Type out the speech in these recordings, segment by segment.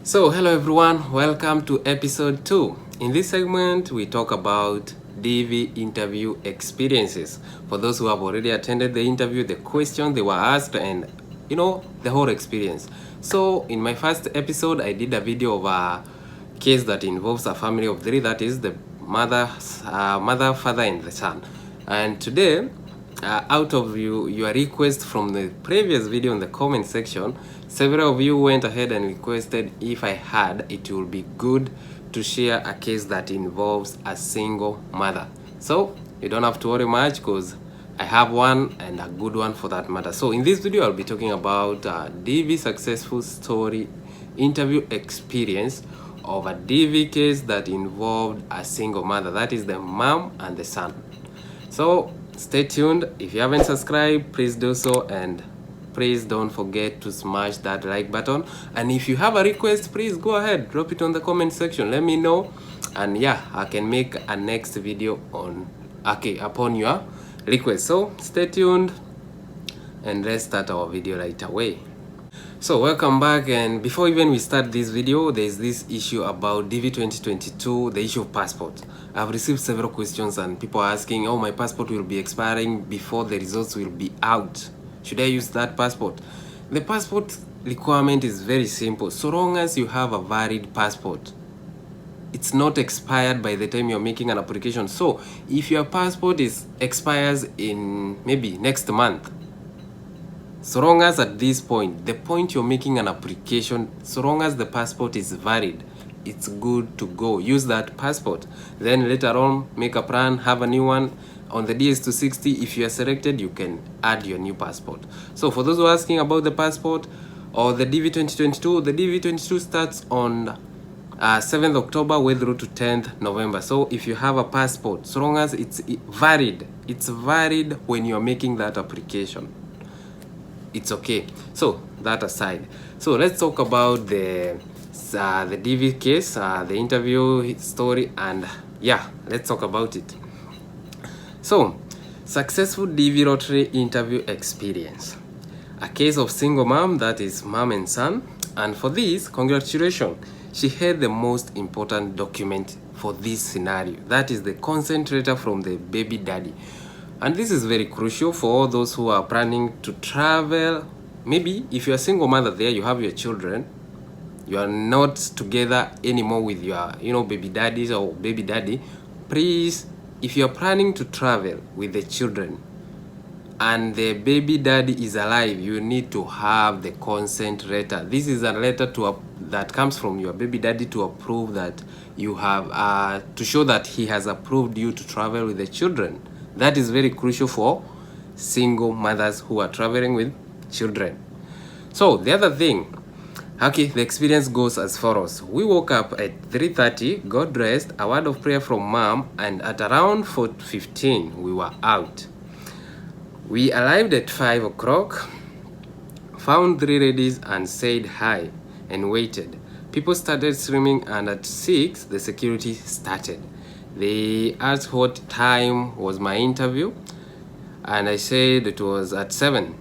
So, hello everyone, welcome to episode 2. In this segment, we talk about DV interview experiences. For those who have already attended the interview, the questions they were asked, and the whole experience. So, in my first episode, I did a video of a case that involves a family of 3, that is the mother, father, and the son. And today, out of your request from the previous video in the comment section, several of you went ahead and requested if I had, it will be good to share a case that involves a single mother. So you don't have to worry much because I have one, and a good one for that matter. So in this video, I'll be talking about DV successful story interview experience of a DV case that involved a single mother, that is the mom and the son. So stay tuned. If you haven't subscribed, please do so, and please don't forget to smash that like button. And if you have a request, please go ahead, drop it on the comment section, let me know, and yeah, I can make a next video upon your request. So stay tuned, and let's start our video right away. So welcome back, and before even we start this video, there's this issue about DV 2022, the issue of passport. I've received several questions and people are asking, oh, my passport will be expiring before the results will be out. Should I use that passport? The passport requirement is very simple. So long as you have a valid passport, it's not expired by the time you're making an application. So if your passport expires in maybe next month, so long as at this point, the point you're making an application, so long as the passport is valid, it's good to go. Use that passport. Then later on, make a plan, have a new one. On the DS260, if you are selected, you can add your new passport. So for those who are asking about the passport or the DV 2022, the DV 2022 starts on 7th October way through to 10th November. So if you have a passport, so long as it's valid when you're making that application, it's okay. So that aside, so let's talk about the DV case, the interview story, and yeah, let's talk about it. So, successful DV lottery interview experience. A case of single mom, that is mom and son, and for this, congratulations, she had the most important document for this scenario, that is the consent letter from the baby daddy. And this is very crucial for all those who are planning to travel. Maybe if you're a single mother there, you have your children, you are not together anymore with your baby daddies or baby daddy. Please, if you're planning to travel with the children and the baby daddy is alive, you need to have the consent letter. This is a letter that comes from your baby daddy to approve that you have to show that he has approved you to travel with the children. That is very crucial for single mothers who are traveling with children. So the other thing, the experience goes as follows. We woke up at 3:30, got dressed, a word of prayer from mom, and at around 4:15 we were out. We arrived at 5 o'clock, found 3 ladies and said hi and waited. People started streaming, and at 6 the security started. They asked what time was my interview, and I said it was at 7.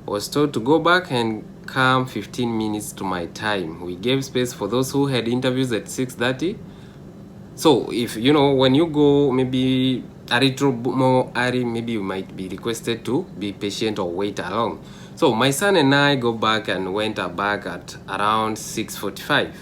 I was told to go back and come 15 minutes to my time. We gave space for those who had interviews at 6:30. So if when you go maybe a little more early, maybe you might be requested to be patient or wait along. So my son and I go back and went back at around 6:45.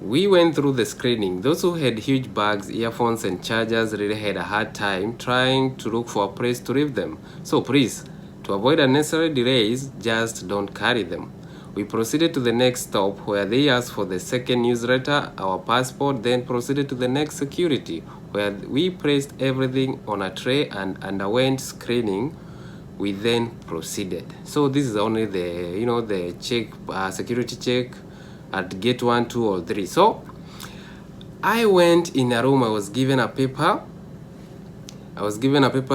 We went through the screening. Those who had huge bags, earphones, and chargers really had a hard time trying to look for a place to leave them. So please, to avoid unnecessary delays, just don't carry them. We proceeded to the next stop where they asked for the second newsletter, our passport, then proceeded to the next security where we placed everything on a tray and underwent screening. We then proceeded. So this is only the check, security check at gate 1, 2, or 3. So I went in a room. I was given a paper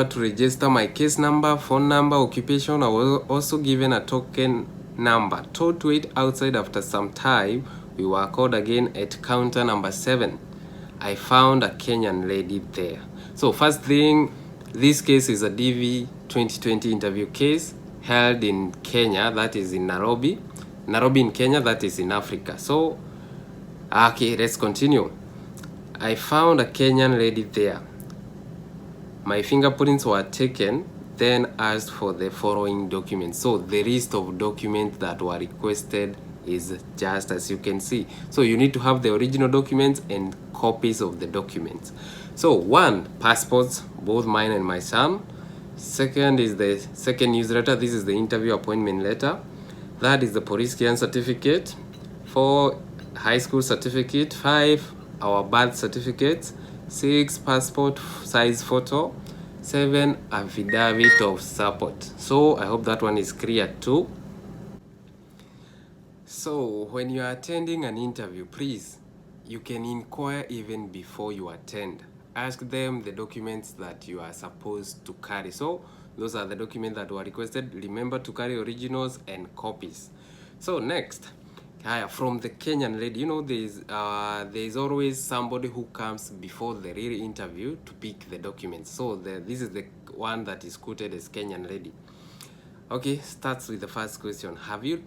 to register my case number, phone number, occupation. I was also given a token number, told to wait outside. After some time, we were called again at counter number 7. I found a Kenyan lady there. So first thing, this case is a DV 2020 interview case held in Kenya, that is in Nairobi. Nairobi in Kenya, that is in Africa. So, okay, let's continue. I found a Kenyan lady there. My fingerprints were taken, then asked for the following documents. So the list of documents that were requested is just as you can see. So you need to have the original documents and copies of the documents. So one, passports, both mine and my son. Second is the second newsletter. This is the interview appointment letter. That is the police clearance certificate. 4, high school certificate. 5, our birth certificates. 6, passport size photo. 7, affidavit of support. So I hope that one is clear too. So when you are attending an interview, please, you can inquire even before you attend. Ask them the documents that you are supposed to carry. So those are the documents that were requested. Remember to carry originals and copies. So next, from the Kenyan lady, you know, there is always somebody who comes before the real interview to pick the documents. So this is the one that is quoted as Kenyan lady. Okay, starts with the first question. Have you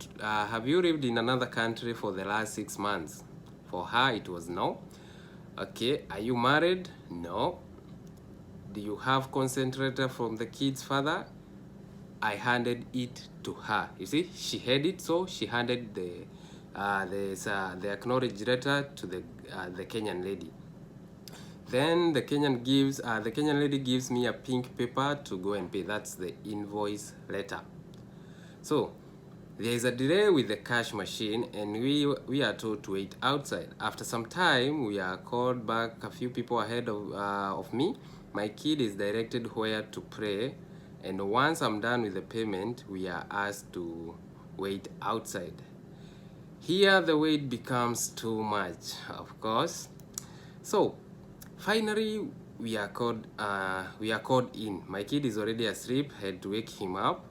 lived in another country for the last 6 months? For her, it was no. Okay, are you married? No. Do you have consent letter from the kid's father? I handed it to her. You see, she had it, so she handed the acknowledged letter to the Kenyan lady. Then the Kenyan lady gives me a pink paper to go and pay. That's the invoice letter. So there is a delay with the cash machine, and we are told to wait outside. After some time, we are called back a few people ahead of me. My kid is directed where to pray, and once I'm done with the payment, we are asked to wait outside. Here the wait becomes too much, of course. So finally we are called in. My kid is already asleep, had to wake him up.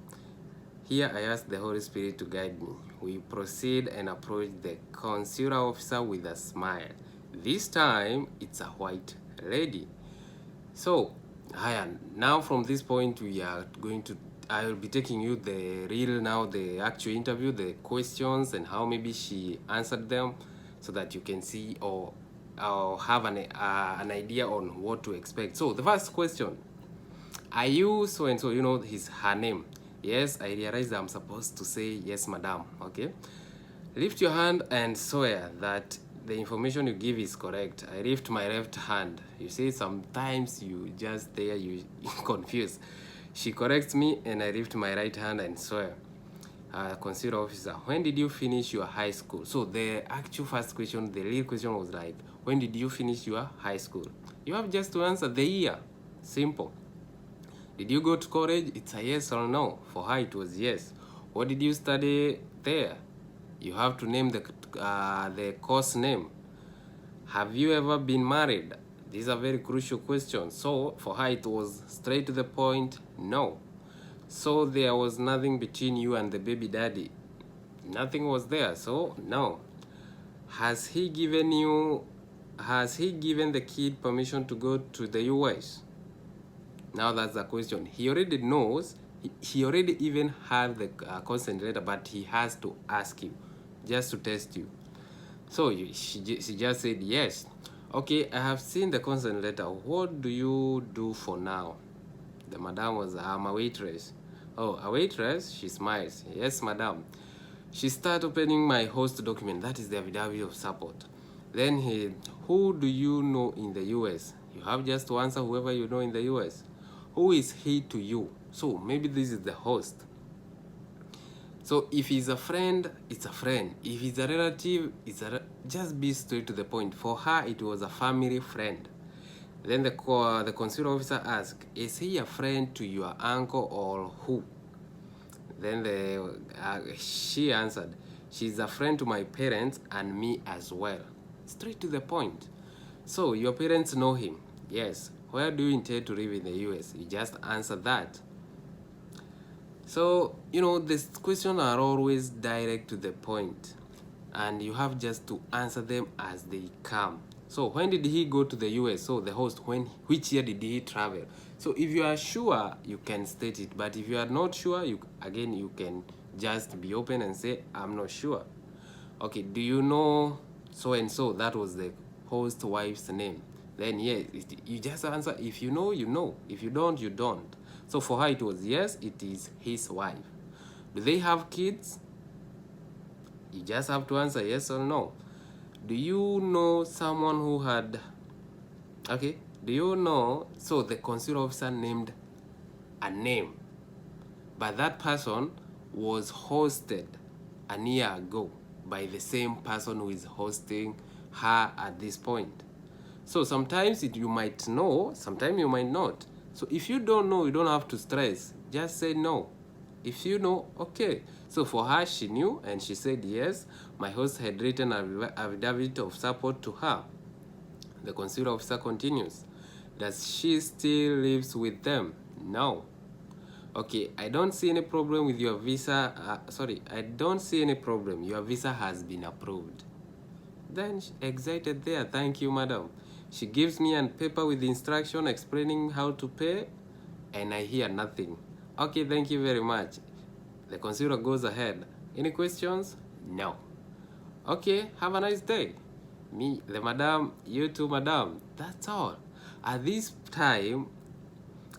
Here I ask the Holy Spirit to guide me. We proceed and approach the consular officer with a smile. This time it's a white lady. So now from this point I will be taking you the actual interview, the questions, and how maybe she answered them, so that you can see or have an idea on what to expect. So the first question: are you so and so? You know her name. Yes, I realize I'm supposed to say yes, madam. Okay. Lift your hand and swear that the information you give is correct. I lift my left hand. You see, sometimes you confuse. She corrects me and I lift my right hand and swear. Consular officer, when did you finish your high school? So the actual first question, the real question was like, when did you finish your high school? You have just to answer the year. Simple. Did you go to college? It's a yes or no. For her, it was yes. What did you study there? You have to name the course name. Have you ever been married? These are very crucial questions. So for her, it was straight to the point, no. So there was nothing between you and the baby daddy. Nothing was there, so no. Has he given the kid permission to go to the US? Now that's the question. He already knows. He already even had the consent letter, but he has to ask you, just to test you. So she just said yes. Okay, I have seen the consent letter. What do you do for now? The madam was, I'm a waitress. Oh, a waitress? She smiles. Yes, madam. She started opening my host document. That is the affidavit of support. Then who do you know in the US? You have just to answer whoever you know in the US. Who is he to you? So maybe this is the host. So if he's a friend, it's a friend. If he's a relative, just be straight to the point. For her, it was a family friend. Then the consular officer asked, is he a friend to your uncle or who? Then she answered, she's a friend to my parents and me as well. Straight to the point. So your parents know him? Yes. Where do you intend to live in the US? You just answer that. So, you know, these questions are always direct to the point, and you have just to answer them as they come. So when did he go to the US? So the host, which year did he travel? So if you are sure, you can state it, but if you are not sure, you can Just be open and say, I'm not sure. Okay, do you know so and so? That was the host wife's name. Then yes, you just answer. If you know, you know. If you don't, you don't. So for her, it was yes, it is his wife. Do they have kids? You just have to answer yes or no. Do you know someone who had, okay, do you know, so the consular officer named a name, but that person was hosted a year ago by the same person who is hosting her at this point. So sometimes you might know, sometimes you might not. So if you don't know, you don't have to stress. Just say no. If you know, okay. So for her, she knew and she said yes. My host had written an affidavit of support to her. The consular officer continues. Does she still lives with them? No. Okay, I don't see any problem with your visa. I don't see any problem. Your visa has been approved. Then excited there. Thank you, madam. She gives me a paper with instruction explaining how to pay, and I hear nothing. Okay, thank you very much. The consular goes ahead. Any questions? No. Okay, have a nice day. Me, the madam, you too, madam. That's all. At this time,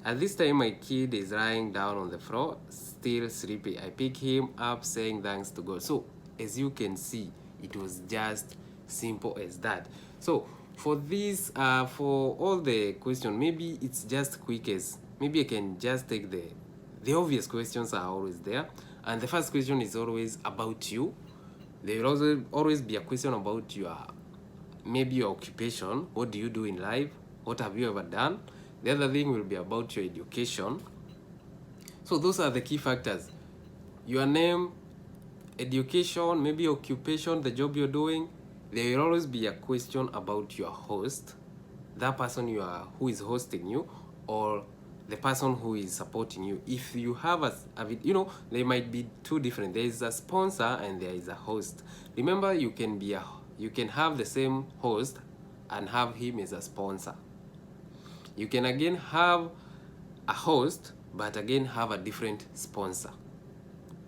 my kid is lying down on the floor, still sleepy. I pick him up saying thanks to God. So, as you can see, it was just simple as that. So, for this, for all the question, maybe it's just quick as, maybe I can just take the obvious questions are always there. And the first question is always about you. There will also always be a question about your, maybe your occupation. What do you do in life? What have you ever done? The other thing will be about your education. So those are the key factors. Your name, education, maybe occupation, the job you're doing. There will always be a question about your host, that person who is hosting you, or the person who is supporting you. If you have there might be two different. There is a sponsor and there is a host. Remember, you can have the same host and have him as a sponsor. You can again have a host, but again have a different sponsor.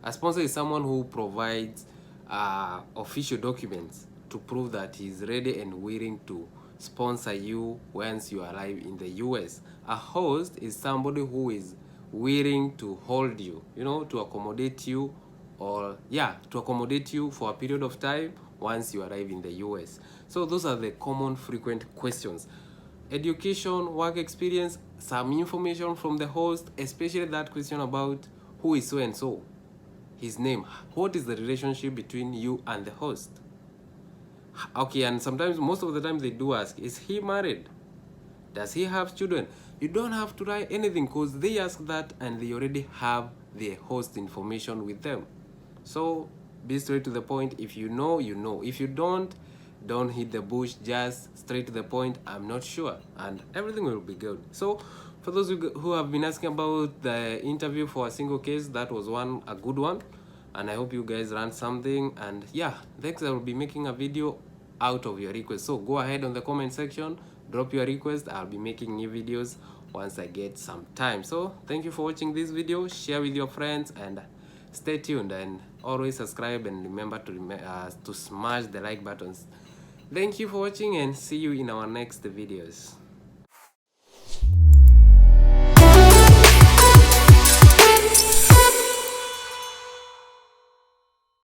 A sponsor is someone who provides official documents to prove that he's ready and willing to sponsor you once you arrive in the US. A host is somebody who is willing to hold you, to accommodate you, to accommodate you for a period of time once you arrive in the US. So those are the common frequent questions. Education, work experience, some information from the host, especially that question about who is so and so, his name. What is the relationship between you and the host? Okay, and sometimes, most of the time, they do ask, is he married? Does he have children? You don't have to write anything because they ask that and they already have the host information with them. So be straight to the point. If you know, you know. If you don't hit the bush, just straight to the point, I'm not sure, and everything will be good. So for those who have been asking about the interview for a single case, that was a good one, and I hope you guys learned something. And yeah, next I will be making a video out of your request. So go ahead on the comment section, drop your request. I'll be making new videos once I get some time. So thank you for watching this video. Share with your friends and stay tuned, and always subscribe, and remember to smash the like buttons. Thank you for watching, and see you in our next videos.